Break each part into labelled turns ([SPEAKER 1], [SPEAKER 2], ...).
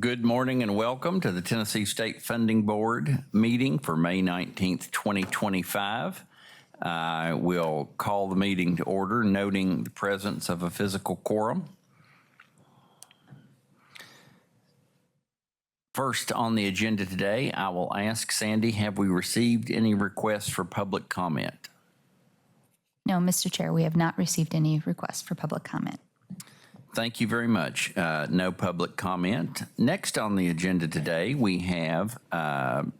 [SPEAKER 1] Good morning and welcome to the Tennessee State Funding Board meeting for May 19th, 2025. I will call the meeting to order, noting the presence of a physical quorum. First on the agenda today, I will ask Sandy, have we received any requests for public comment?
[SPEAKER 2] No, Mr. Chair, we have not received any requests for public comment.
[SPEAKER 1] Thank you very much. No public comment. Next on the agenda today, we have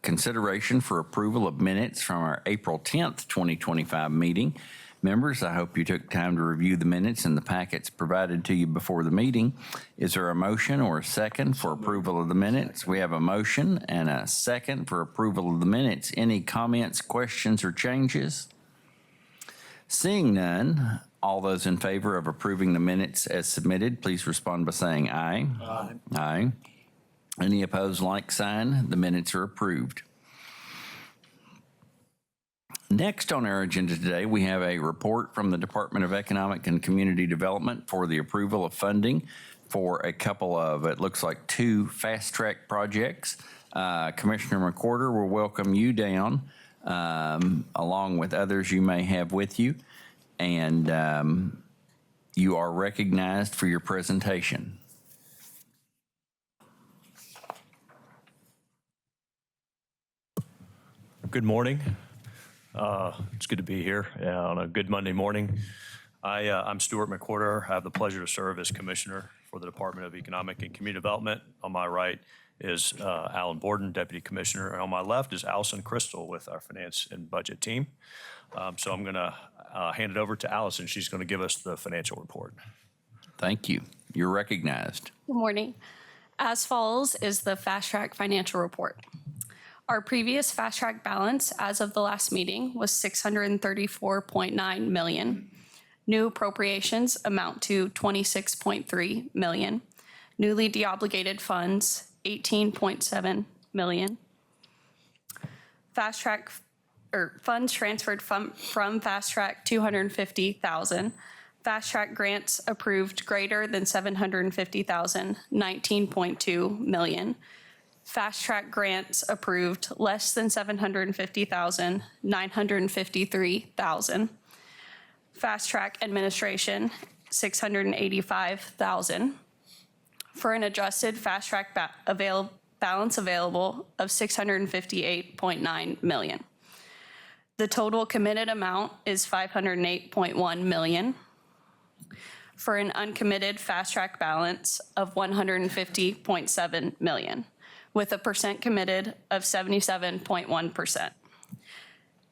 [SPEAKER 1] consideration for approval of minutes from our April 10th, 2025 meeting. Members, I hope you took time to review the minutes and the packets provided to you before the meeting. Is there a motion or a second for approval of the minutes? We have a motion and a second for approval of the minutes. Any comments, questions, or changes? Seeing none, all those in favor of approving the minutes as submitted, please respond by saying aye.
[SPEAKER 3] Aye.
[SPEAKER 1] Aye. Any opposed, like sign? The minutes are approved. Next on our agenda today, we have a report from the Department of Economic and Community Development for the approval of funding for a couple of, it looks like 2 fast-track projects. Commissioner McWhorter will welcome you down along with others you may have with you. And you are recognized for your presentation.
[SPEAKER 3] Good morning. It's good to be here on a good Monday morning. I'm Stuart McWhorter. I have the pleasure to serve as Commissioner for the Department of Economic and Community Development. On my right is Alan Borden, Deputy Commissioner, and on my left is Allison Crystal with our Finance and Budget team. So I'm going to hand it over to Allison. She's going to give us the financial report.
[SPEAKER 1] Thank you. You're recognized.
[SPEAKER 4] Good morning. As follows is the Fast Track financial report. Our previous Fast Track balance as of the last meeting was $634.9 million. New appropriations amount to $26.3 million. Newly deobligated funds, $18.7 million. Fast Track funds transferred from Fast Track, $250,000. Fast Track grants approved greater than $750,000, $19.2 million. Fast Track grants approved less than $750,000, $953,000. Fast Track administration, $685,000. For an adjusted Fast Track balance available of $658.9 million. The total committed amount is $508.1 million for an uncommitted Fast Track balance of $150.7 million, with a percent committed of 77.1%.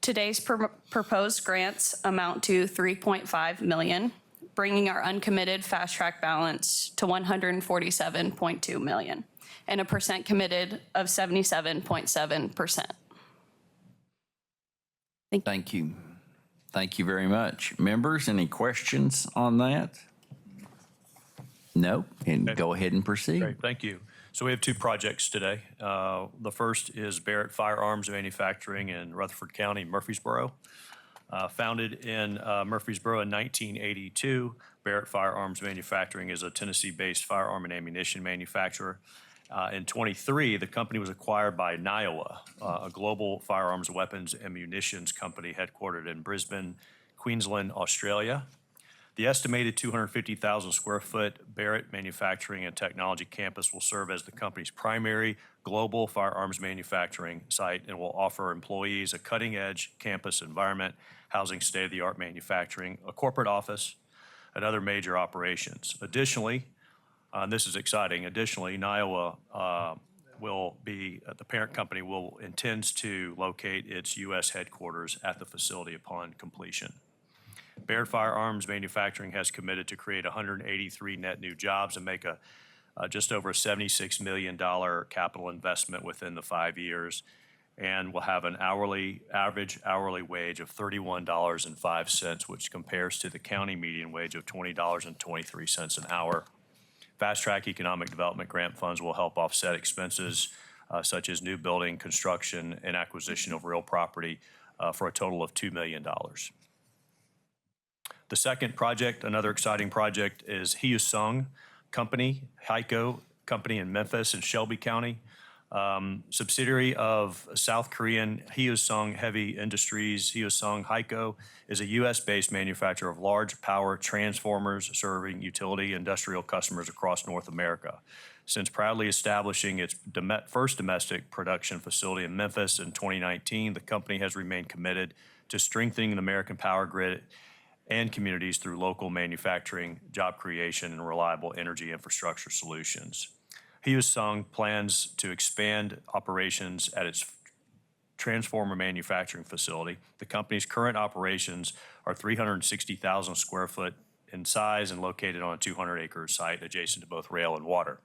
[SPEAKER 4] Today's proposed grants amount to $3.5 million, bringing our uncommitted Fast Track balance to $147.2 million, and a percent committed of 77.7%.
[SPEAKER 1] Thank you. Thank you very much. Members, any questions on that? No? And go ahead and proceed.
[SPEAKER 3] Great, thank you. So we have 2 projects today. The first is Barrett Firearms Manufacturing in Rutherford County, Murfreesboro. Founded in Murfreesboro in 1982, Barrett Firearms Manufacturing is a Tennessee-based firearm and ammunition manufacturer. In 23, the company was acquired by Niowa, a global firearms, weapons, and munitions company headquartered in Brisbane, Queensland, Australia. The estimated 250,000 square foot Barrett Manufacturing and Technology campus will serve as the company's primary global firearms manufacturing site and will offer employees a cutting-edge campus environment, housing state-of-the-art manufacturing, a corporate office, and other major operations. Additionally, this is exciting. Additionally, Niowa will be, the parent company intends to locate its U.S. headquarters at the facility upon completion. Barrett Firearms Manufacturing has committed to create 183 net new jobs and make just over a $76 million capital investment within the 5 years, and will have an average hourly wage of $31.05, which compares to the county median wage of $20.23 an hour. Fast Track Economic Development grant funds will help offset expenses such as new building, construction, and acquisition of real property for a total of $2 million. The second project, another exciting project, is Hyosung Company, HEICO company in Memphis and Shelby County. Subsidiary of South Korean Hyosung Heavy Industries. Hyosung HYCO is a U.S.-based manufacturer of large power transformers serving utility industrial customers across North America. Since proudly establishing its first domestic production facility in Memphis in 2019, the company has remained committed to strengthening the American power grid and communities through local manufacturing, job creation, and reliable energy infrastructure solutions. Hyosung plans to expand operations at its transformer manufacturing facility. The company's current operations are 360,000 square foot in size and located on a 200-acre site adjacent to both rail and water.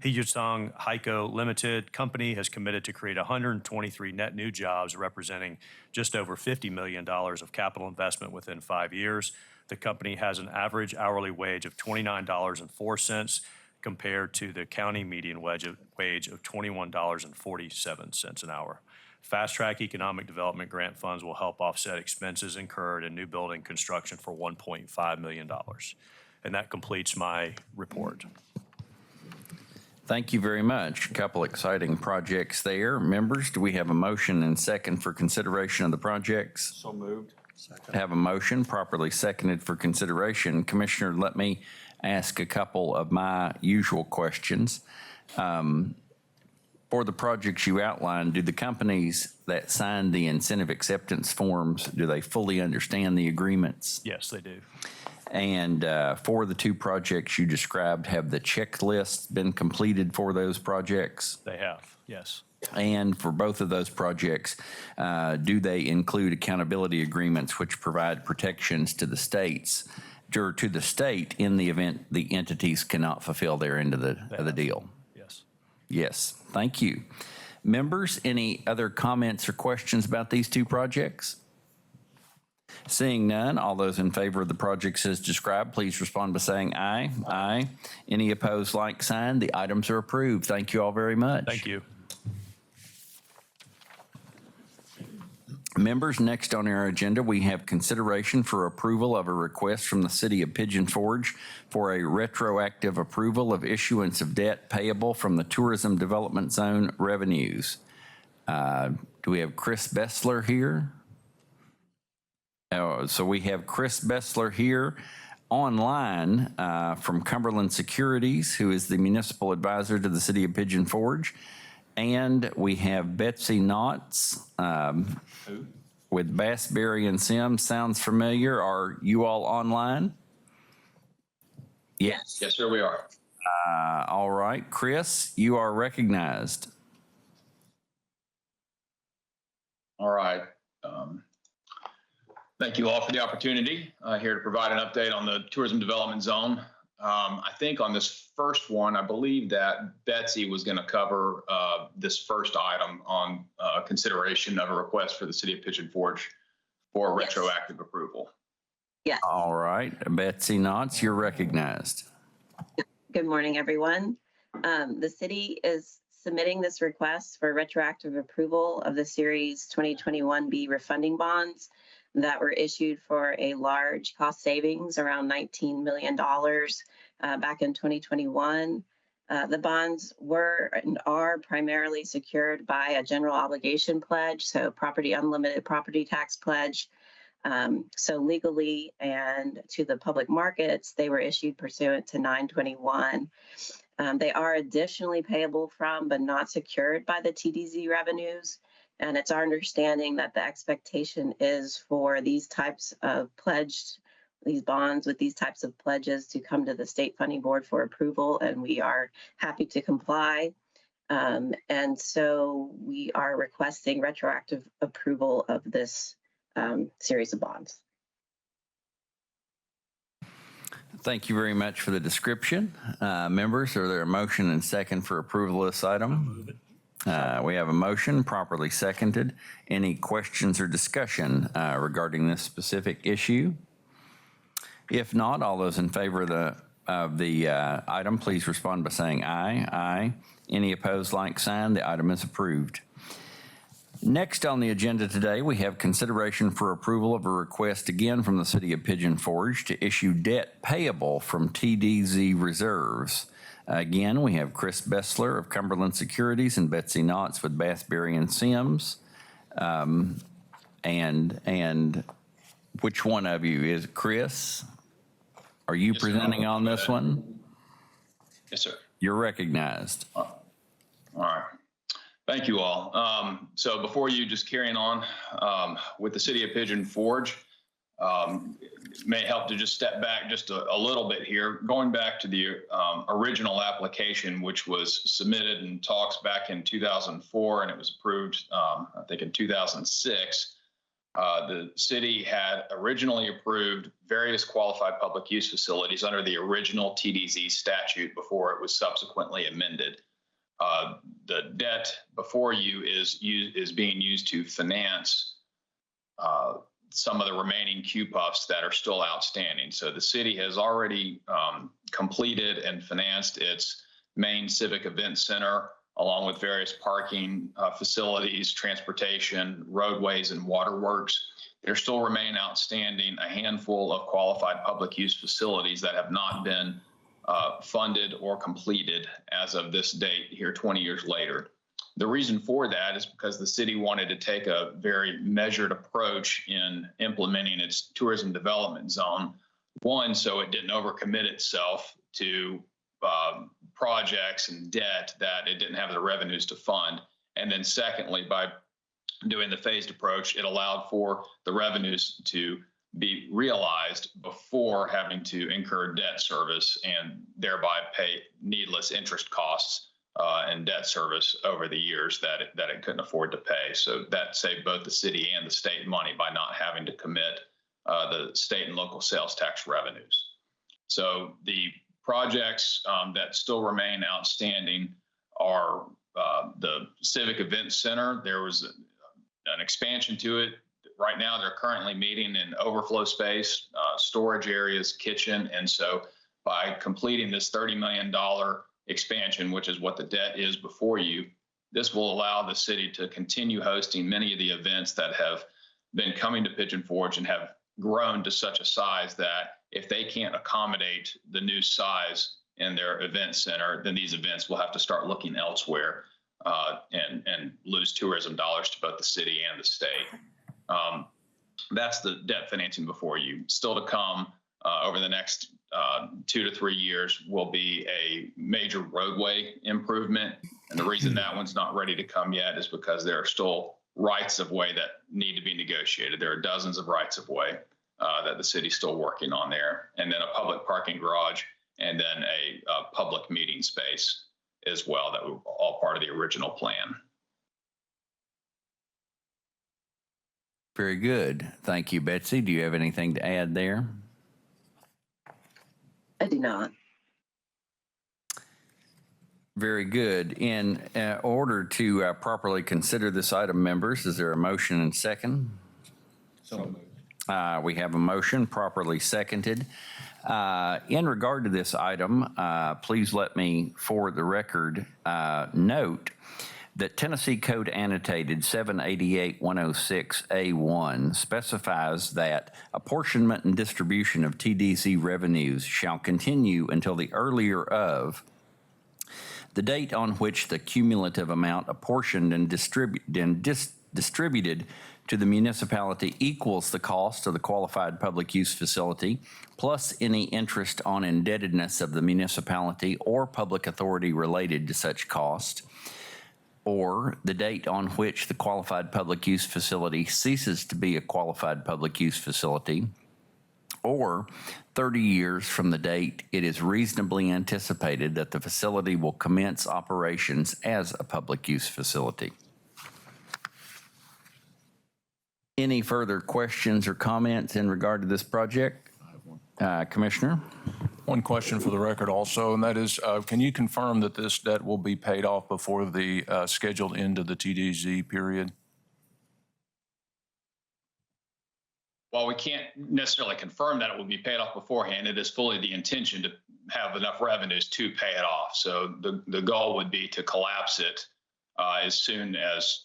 [SPEAKER 3] Hyosung HYCO Limited Company has committed to create 123 net new jobs representing just over $50 million of capital investment within 5 years. The company has an average hourly wage of $29.04 compared to the county median wage of $21.47 an hour. Fast Track Economic Development Grant funds will help offset expenses incurred in new building construction for $1.5 million. And that completes my report.
[SPEAKER 1] Thank you very much. A couple exciting projects there. Members, do we have a motion and second for consideration of the projects?
[SPEAKER 3] So moved.
[SPEAKER 1] Have a motion properly seconded for consideration. Commissioner, let me ask a couple of my usual questions. For the projects you outlined, do the companies that signed the incentive acceptance forms, do they fully understand the agreements?
[SPEAKER 3] Yes, they do.
[SPEAKER 1] And for the two projects you described, have the checklists been completed for those projects?
[SPEAKER 3] They have, yes.
[SPEAKER 1] And for both of those projects, do they include accountability agreements which provide protections to the states, or to the state in the event the entities cannot fulfill their end of the deal?
[SPEAKER 3] Yes.
[SPEAKER 1] Yes, thank you. Members, any other comments or questions about these two projects? Seeing none, all those in favor of the projects as described, please respond by saying aye. Aye. Any opposed, like sign. The items are approved. Thank you all very much.
[SPEAKER 3] Thank you.
[SPEAKER 1] Members, next on our agenda, we have consideration for approval of a request from the City of Pigeon Forge for a retroactive approval of issuance of debt payable from the Tourism Development Zone revenues. Do we have Chris Bessler here? So we have Chris Bessler here online from Cumberland Securities, who is the municipal advisor to the City of Pigeon Forge. And we have Betsy Knotts with Bassberry and Sims. Sounds familiar. Are you all online? Yes.
[SPEAKER 5] Yes, sir, we are.
[SPEAKER 1] All right. Chris, you are recognized.
[SPEAKER 5] All right. Thank you all for the opportunity here to provide an update on the tourism development zone. I think on this first one, I believe that Betsy was going to cover this first item on consideration of a request for the City of Pigeon Forge for retroactive approval.
[SPEAKER 6] Yes.
[SPEAKER 1] All right. Betsy Knotts, you're recognized.
[SPEAKER 6] Good morning, everyone. The city is submitting this request for retroactive approval of the Series 2021B refunding bonds that were issued for a large cost savings, around $19 million back in 2021. The bonds were and are primarily secured by a general obligation pledge, so unlimited property tax pledge. So legally and to the public markets, they were issued pursuant to 921. They are additionally payable from, but not secured by the TDZ revenues. And it's our understanding that the expectation is for these types of these bonds with these types of pledges to come to the State Funding Board for approval, and we are happy to comply. And so we are requesting retroactive approval of this series of bonds.
[SPEAKER 1] Thank you very much for the description. Members, are there a motion and second for approval of this item? We have a motion properly seconded. Any questions or discussion regarding this specific issue? If not, all those in favor of the item, please respond by saying aye. Aye. Any opposed, like sign. The item is approved. Next on the agenda today, we have consideration for approval of a request again from the City of Pigeon Forge to issue debt payable from TDZ reserves. Again, we have Chris Bessler of Cumberland Securities and Betsy Knotts with Bass, Berry & Sims. And which one of you is it, Chris? Are you
[SPEAKER 5] Yes, sir.
[SPEAKER 1] presenting on this one?
[SPEAKER 5] Yes, sir.
[SPEAKER 1] You're recognized.
[SPEAKER 5] All right. Thank you all. So before you, just carrying on with the City of Pigeon Forge, it may help to just step back just a little bit here. Going back to the original application, which was submitted in talks back in 2004, and it was approved, I think, in 2006. The city had originally approved various qualified public use facilities under the original TDZ statute before it was subsequently amended. The debt before you is being used to finance some of the remaining QPUFs that are still outstanding. So the city has already completed and financed its main civic event center, along with various parking facilities, transportation, roadways, and waterworks. There still remain outstanding a handful of qualified public use facilities that have not been funded or completed as of this date here 20 years later. The reason for that is because the city wanted to take a very measured approach in implementing its tourism development zone. One, so it didn't overcommit itself to projects and debt that it didn't have the revenues to fund. And then secondly, by doing the phased approach, it allowed for the revenues to be realized before having to incur debt service and thereby pay needless interest costs and debt service over the years that it couldn't afford to pay. So that saved both the city and the state money by not having to commit the state and local sales tax revenues. So the projects that still remain outstanding are the Civic Event Center. There was an expansion to it. Right now, they're currently meeting in overflow space, storage areas, kitchen. And so by completing this $30 million expansion, which is what the debt is before you, this will allow the city to continue hosting many of the events that have been coming to Pigeon Forge and have grown to such a size that if they can't accommodate the new size in their event center, then these events will have to start looking elsewhere and lose tourism dollars to both the city and the state. That's the debt financing before you. Still to come over the next 2 to 3 years will be a major roadway improvement. And the reason that one's not ready to come yet is because there are still rights of way that need to be negotiated. There are dozens of rights of way that the city's still working on there. And then a public parking garage and then a public meeting space as well. That were all part of the original plan.
[SPEAKER 1] Very good. Thank you, Betsy. Do you have anything to add there?
[SPEAKER 6] I do not.
[SPEAKER 1] Very good. In order to properly consider this item, members, is there a motion and second?
[SPEAKER 7] So moved.
[SPEAKER 1] We have a motion properly seconded. In regard to this item, please let me, for the record, note that Tennessee Code Annotated 788-106A1 specifies that apportionment and distribution of TDZ revenues shall continue until the earlier of the date on which the cumulative amount apportioned and distributed to the municipality equals the cost of the qualified public use facility, plus any interest on indebtedness of the municipality or public authority related to such cost, or the date on which the qualified public use facility ceases to be a qualified public use facility, or 30 years from the date it is reasonably anticipated that the facility will commence operations as a public use facility. Any further questions or comments in regard to this project? Commissioner?
[SPEAKER 7] One question for the record also, and that is, can you confirm that this debt will be paid off before the scheduled end of the TDZ period?
[SPEAKER 5] While we can't necessarily confirm that it will be paid off beforehand, it is fully the intention to have enough revenues to pay it off. So the goal would be to collapse it as soon as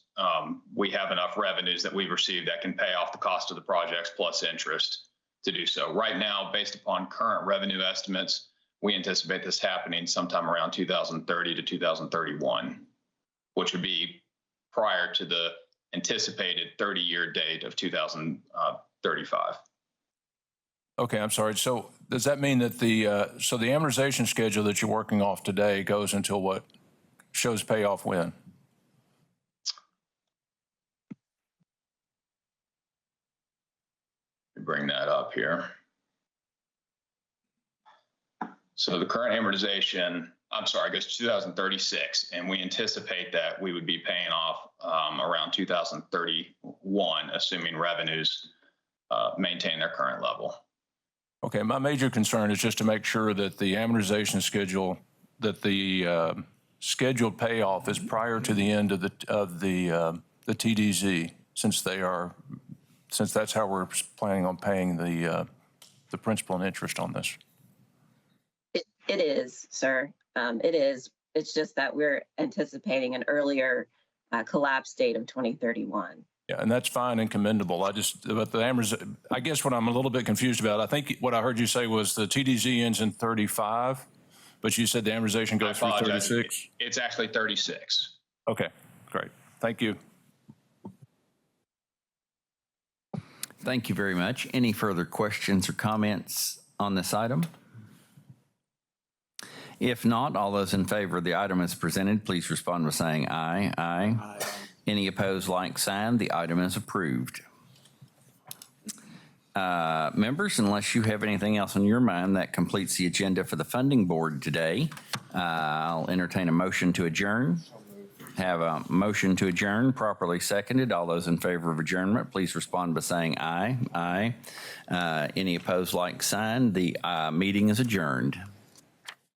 [SPEAKER 5] we have enough revenues that we've received that can pay off the cost of the projects plus interest to do so. Right now, based upon current revenue estimates, we anticipate this happening sometime around 2030 to 2031, which would be prior to the anticipated 30-year date of 2035.
[SPEAKER 7] Okay, I'm sorry. So does that mean that the amortization schedule that you're working off today goes until what? Shows payoff when?
[SPEAKER 5] Bring that up here. So the current amortization, I'm sorry, goes to 2036, and we anticipate that we would be paying off around 2031, assuming revenues maintain their current level.
[SPEAKER 7] Okay, my major concern is just to make sure that the amortization schedule, that the scheduled payoff is prior to the end of the TDZ, since that's how we're planning on paying the principal and interest on this.
[SPEAKER 6] It is, sir. It is. It's just that we're anticipating an earlier collapse date of 2031.
[SPEAKER 7] Yeah, and that's fine and commendable. But the amortization, I guess what I'm a little bit confused about, I think what I heard you say was the TDZ ends in 35, but you said the amortization goes through 36?
[SPEAKER 5] It's actually 36.
[SPEAKER 7] Okay, great. Thank you.
[SPEAKER 1] Thank you very much. Any further questions or comments on this item? If not, all those in favor of the item as presented, please respond by saying aye. Aye. Any opposed, like sign. The item is approved. Members, unless you have anything else on your mind, that completes the agenda for the funding board today. I'll entertain a motion to adjourn. Have a motion to adjourn properly seconded. All those in favor of adjournment, please respond by saying aye. Aye. Any opposed, like sign. The meeting is adjourned.